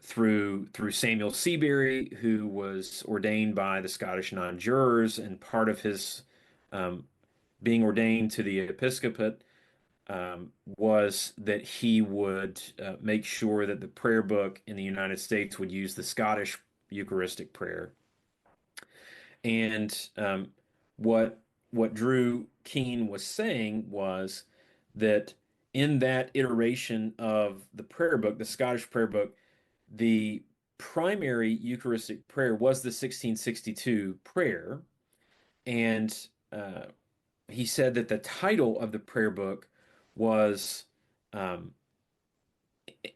through Samuel Seabury, who was ordained by the Scottish nonjurors, and part of his um, being ordained to the episcopate was that he would make sure that the prayer book in the United States would use the Scottish Eucharistic prayer. And what Drew Keen was saying was that in that iteration of the prayer book, the Scottish prayer book, the primary Eucharistic prayer was the 1662 prayer, and he said that the title of the prayer book was um,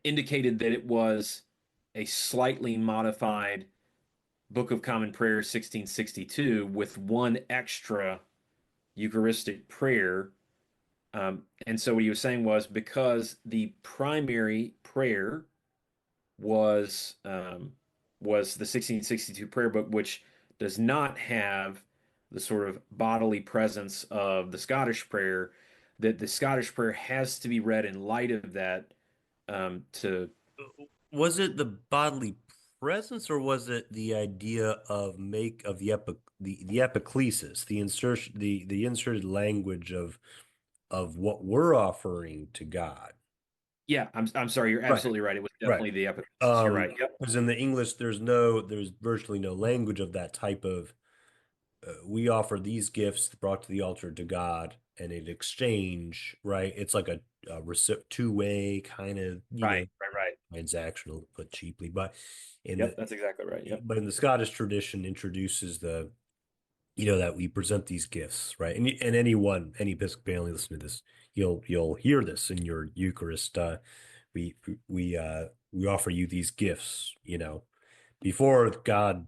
indicated that it was a slightly modified Book of Common Prayer 1662 with one extra Eucharistic prayer. And so what he was saying was, because the primary prayer was was the 1662 prayer book, which does not have the sort of bodily presence of the Scottish prayer, that the Scottish prayer has to be read in light of that to Was it the bodily presence, or was it the idea of make of the epiclesis, the insertion, the inserted language of what we're offering to God? yeah, I'm sorry, you're Right, absolutely right. It was right. definitely the epiclesis. You're right. Yep. Because in the English, there's virtually no language of that type of. We offer these gifts brought to the altar to God, and in exchange, right? It's like a two-way kind of, Right, right, right. transactional, put cheaply, but in Yep, the that's exactly right. Yep. but in the Scottish tradition introduces the, that we present these gifts, right? And any Episcopalian listening to this, you'll hear this in your Eucharist. We we offer you these gifts, before God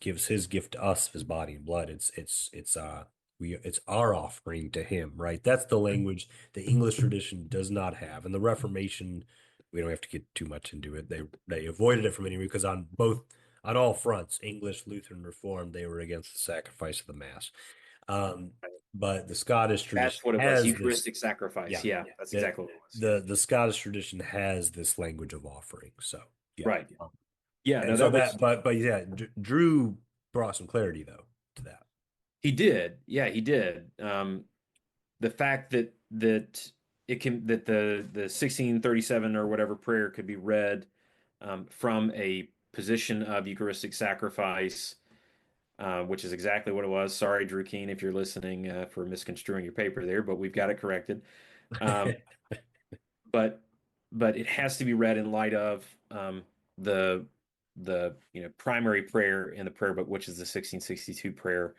gives his gift to us, his body and blood. It's our offering to him, right? That's the language the English tradition does not have. And the Reformation, we don't have to get too much into it. They avoided it from anywhere because on all fronts, English, Lutheran, Reformed, they were against the sacrifice of the Mass. Um, but the Scottish That's tradition what it was. has this, Eucharistic sacrifice. yeah, Yeah, that's the exactly what it was. the Scottish tradition has this language of offering. So yeah. Right. Yeah, And no, so that was that, but yeah, Drew brought some clarity though to that. he did. Yeah, he did. The fact that it can that the 1637 or whatever prayer could be read from a position of Eucharistic sacrifice, which is exactly what it was. Sorry, Drew Keen, if you're listening, for misconstruing your paper there, but we've got it corrected. Um, but but it has to be read in light of the primary prayer in the prayer book, which is the 1662 prayer.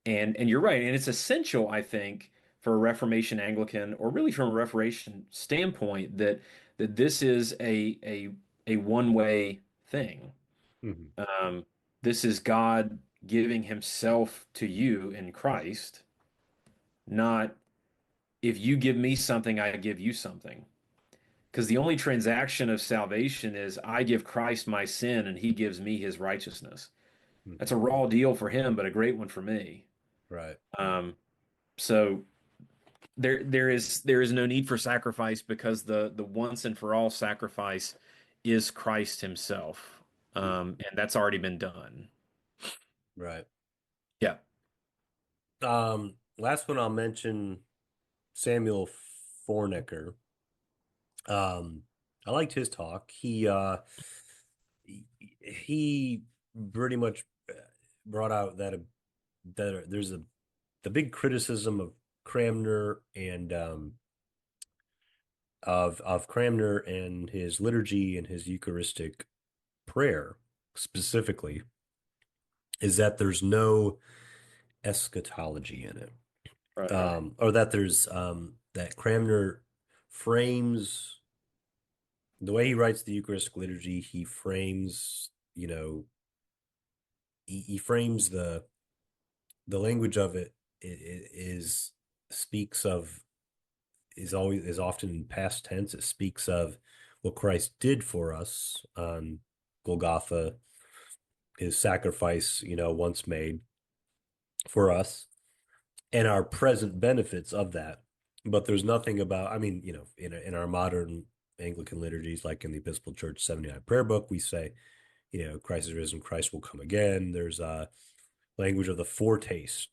And you're right, and it's essential, I think, for a Reformation Anglican, or really from a Reformation standpoint, that this is a one-way thing. Mhm. Um, this is God giving Himself to you in Christ, not if you give me something, I give you something. Because the only transaction of salvation is I give Christ my sin and He gives me His righteousness. That's Mhm. a raw deal for Him, but a great one for me. Right. Um, so there is no need for sacrifice, because the once and for all sacrifice is Christ Himself, Mhm. and that's already been done. Right. Yeah, Last one I'll mention, Samuel Fornicker. Um, I liked his talk. He pretty much brought out that there's the big criticism of Cranmer and of Cranmer and his liturgy and his Eucharistic prayer specifically is that there's no eschatology in it. right. Or that there's that Cranmer frames the way he writes the Eucharistic liturgy, he frames, he frames the language of it is speaks of is often in past tense. It speaks of what Christ did for us on Golgotha, his sacrifice, once made for us, and our present benefits of that. But there's nothing about, I mean, in our modern Anglican liturgies, like in the Episcopal Church 79 prayer book, we say, Christ is risen, Christ will come again. There's a language of the foretaste,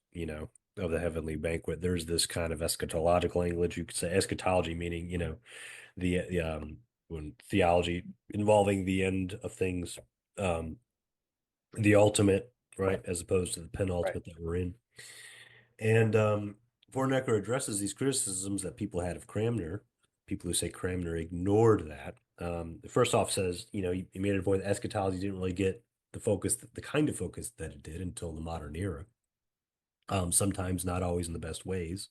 of the heavenly banquet. There's this kind of eschatological language. You could say eschatology, meaning, the when theology involving the end of things, um, the ultimate, right, as opposed to the Right. penultimate that we're in. And Vornecker addresses these criticisms that people had of Cranmer. People who say Cranmer ignored that. First off, says he made a point that eschatology didn't really get the kind of focus that it did until the modern era. Sometimes not always in the best ways.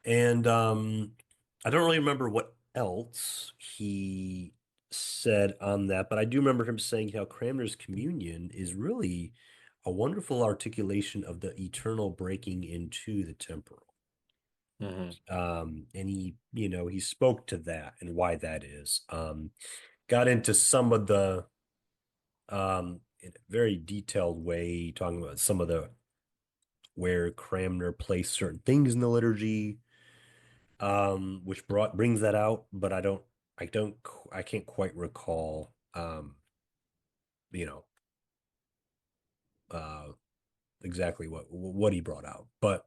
And I don't really remember what else he said on that, but I do remember him saying how Cranmer's communion is really a wonderful articulation of the eternal breaking into the temporal. Hmm. And he spoke to that and why that is. Got into some of the in a very detailed way, talking about some of the where Cranmer placed certain things in the liturgy, which brings that out, but I can't quite recall, you know, uh, exactly what he brought out. But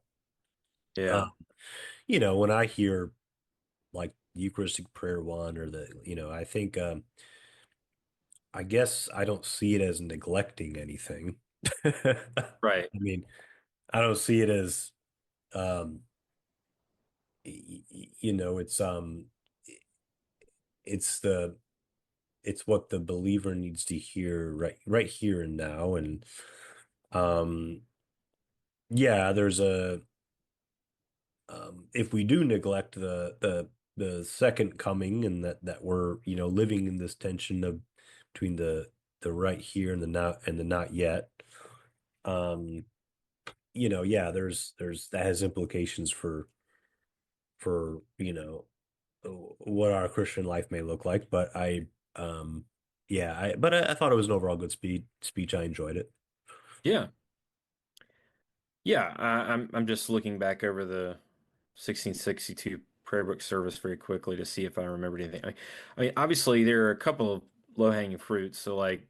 uh, Yeah. when I hear like Eucharistic prayer one or I think I guess I don't see it as neglecting anything. I Right. mean, I don't see it as um it's the it's what the believer needs to hear right here and now. And um yeah, there's a if we do neglect the second coming, and that we're living in this tension of between the right here and the not yet, um yeah, there's that has implications for what our Christian life may look like. But I thought it was an overall good speech. I enjoyed it. Yeah. Yeah. I'm just looking back over the 1662 prayer book service very quickly to see if I remembered anything. I mean, obviously there are a couple of low-hanging fruits. So like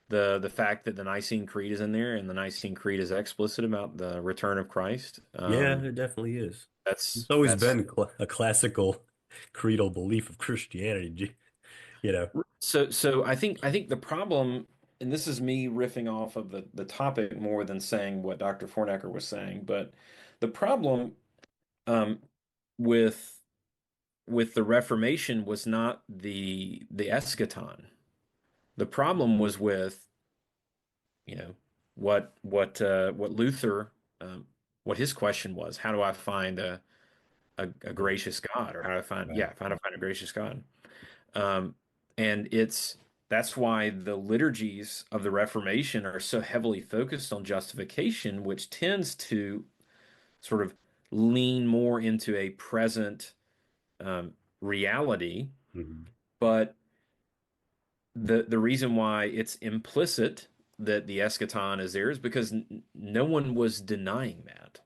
the fact that the Nicene Creed is in there and the Nicene Creed is explicit about the return of Christ. Yeah, it definitely is. It's always That's been a classical creedal belief of Christianity, you know. so I think the problem, and this is me riffing off of the topic more than saying what Dr. Fornecker was saying, but the problem um, with the Reformation was not the eschaton. The problem was with, you know, what Luther, what his question was, how do I find a gracious God, or how do I find, Right. yeah, how do I find a gracious God? Um, and that's why the liturgies of the Reformation are so heavily focused on justification, which tends to sort of lean more into a present reality. Mhm. But the reason why it's implicit that the eschaton is there is because no one was denying that.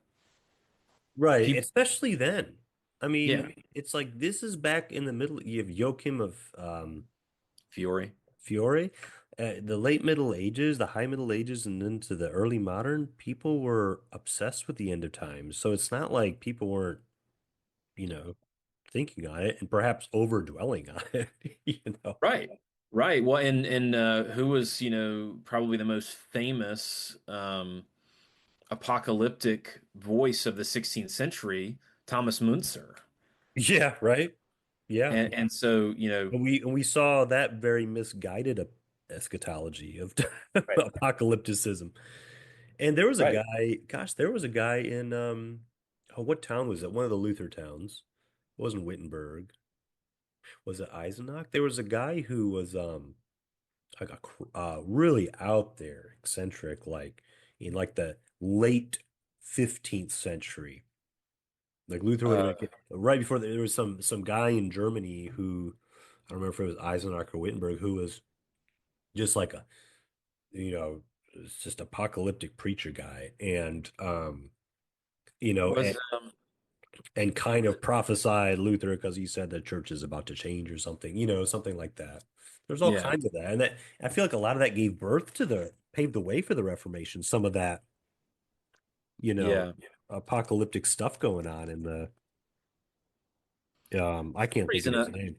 Right, People, especially then. I yeah, mean, it's like this is back in the middle. You have Joachim of Fiore, Fiore, the late Middle Ages, the high Middle Ages, and into the early modern. People were obsessed with the end of times, so it's not like people weren't, you know, thinking on it and perhaps over dwelling on it. You know. right, right. Well, and who was probably the most famous apocalyptic voice of the 16th century, Thomas Müntzer, Yeah, right. Yeah. and so And we saw that very misguided eschatology of right, apocalypticism. And there was a right. guy, gosh, there was a guy in oh, what town was it? One of the Luther towns. It wasn't Wittenberg. Was it Eisenach? There was a guy who was like really out there, eccentric, like in like the late 15th century. Like Luther would Uh, have been right before there was some guy in Germany who I don't remember if it was Eisenach or Wittenberg, who was just like a you know it's just apocalyptic preacher guy. And you know was and and kind of prophesied Luther because he said the church is about to change or something, something like that. There's all yeah, kinds of that. And that I feel like a lot of that gave birth to paved the way for the Reformation. Some of that, you know, yeah. apocalyptic stuff going on in the I can't think of Reason his name.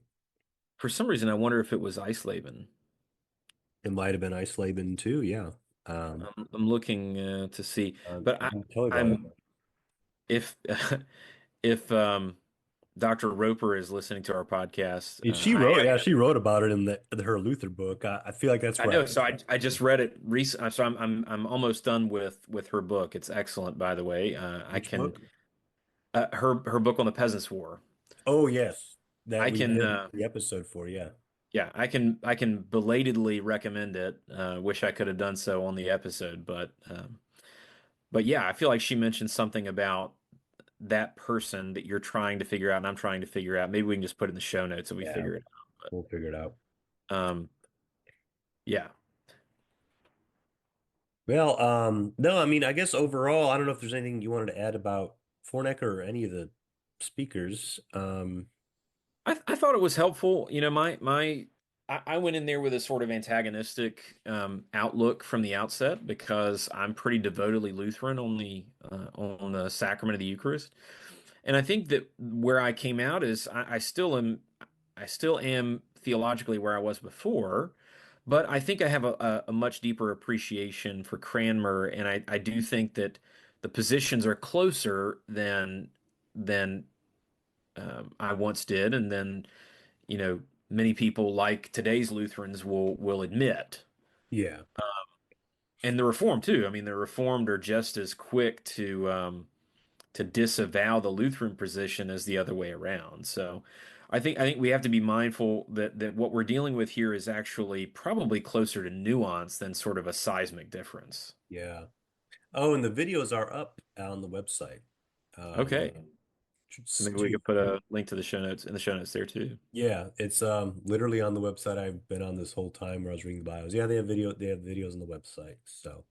for some reason I wonder if it was Eisleben. It might have been Ice Laban too, yeah. Um, I'm looking to see, but I can tell you about I'm it. if if Dr. Roper is listening to our podcast, And she wrote about it in her Luther book. I feel like that's I where I know. So picked I up. I just read it recent. So I'm almost done with her book. It's excellent, by the way. I Which can book? her book on the Peasants' War. Oh, yes. That I we can did the episode for, yeah. yeah, I can belatedly recommend it. Wish I could have done so on the episode, but yeah, I feel like she mentioned something about that person that you're trying to figure out and I'm trying to figure out. Maybe we can just put it in the show notes so we Yeah, figure it we'll figure it out. out. Yeah. Well, no, I mean, I guess overall, I don't know if there's anything you wanted to add about Fornecker or any of the speakers. I thought it was helpful. You know, I went in there with a sort of antagonistic outlook from the outset because I'm pretty devotedly Lutheran on the sacrament of the Eucharist, and I think that where I came out is I still am theologically where I was before, but I think I have a much deeper appreciation for Cranmer, and I do think that the positions are closer than I once did, and then you know many people like today's Lutherans will admit. Yeah. And the Reformed too. I mean, the Reformed are just as quick to disavow the Lutheran position as the other way around. So I think we have to be mindful that what we're dealing with here is actually probably closer to nuance than sort of a seismic difference. Yeah. Oh, and the videos are up on the website. Okay. So Just maybe we to could put a link to the show notes in the show notes there too. Yeah, it's literally on the website. I've been on this whole time where I was reading the bios. Yeah, they have videos on the website. So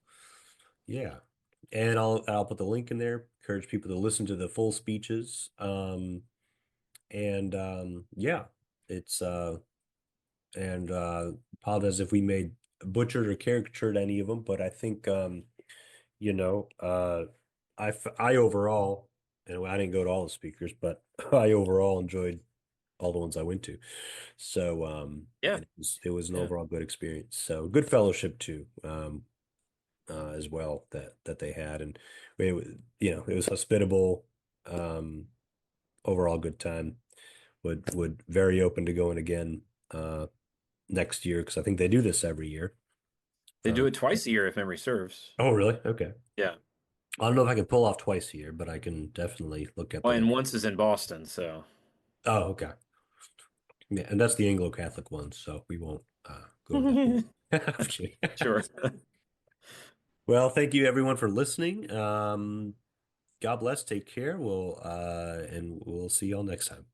yeah. And I'll put the link in there. Encourage people to listen to the full speeches. And yeah, it's and apologize if we made butchered or caricatured any of them, but I think you know, I overall, and I didn't go to all the speakers, but I overall enjoyed all the ones I went to. So Yeah. it was an Yeah. overall good experience. So good fellowship too, as well that they had, and it was hospitable. Um, Overall good time. Would very open to going again next year because I think they do this every year. They do Uh, it twice a year if memory serves. oh really? Okay. Yeah. I don't know if I can pull off twice a year, but I can definitely look at the Well, and next. once is in Boston, so Oh, okay. Yeah, and that's the Anglo-Catholic one, so we won't go to that one. I'm kidding. sure. Well, thank you everyone for listening. God bless. Take care. And we'll see y'all next time.